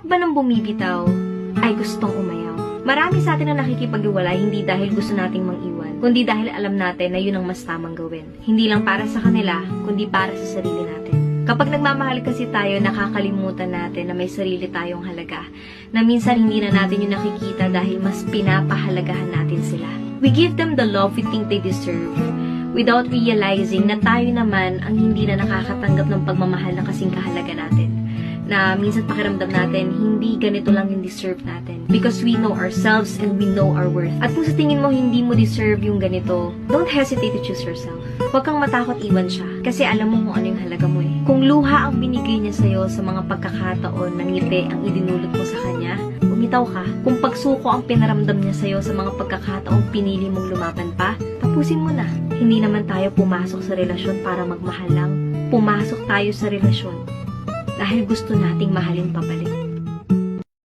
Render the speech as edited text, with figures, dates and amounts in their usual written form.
ba ng bumibitaw ay gustong umayaw? Marami sa atin ang nakikipag-iwalay hindi dahil gusto nating mang-iwan, kundi dahil alam natin na yun ang mas tamang gawin. Hindi lang para sa kanila, kundi para sa sarili natin. Kapag nagmamahal kasi tayo, nakakalimutan natin na may sarili tayong halaga, na minsan hindi na natin yung nakikita dahil mas pinapahalagahan natin sila. We give them the love we think they deserve, without realizing na tayo naman ang hindi na nakakatanggap ng pagmamahal na kasing kahalaga natin. Na minsan pakiramdam natin, hindi ganito lang yung deserve natin. Because we know ourselves and we know our worth. At kung sa tingin mo hindi mo deserve yung ganito, don't hesitate to choose yourself. Huwag kang matakot iwan siya. Kasi alam mo kung ano yung halaga mo eh. Kung luha ang binigay niya sa'yo sa mga pagkakataon ng ngiti ang idinulot mo sa kanya, umitaw ka. Kung pagsuko ang pinaramdam niya sa'yo sa mga pagkakataong pinili mong lumaban pa, tapusin mo na. Hindi naman tayo pumasok sa relasyon para magmahal lang. Pumasok tayo sa relasyon dahil gusto nating mahalin pabalik.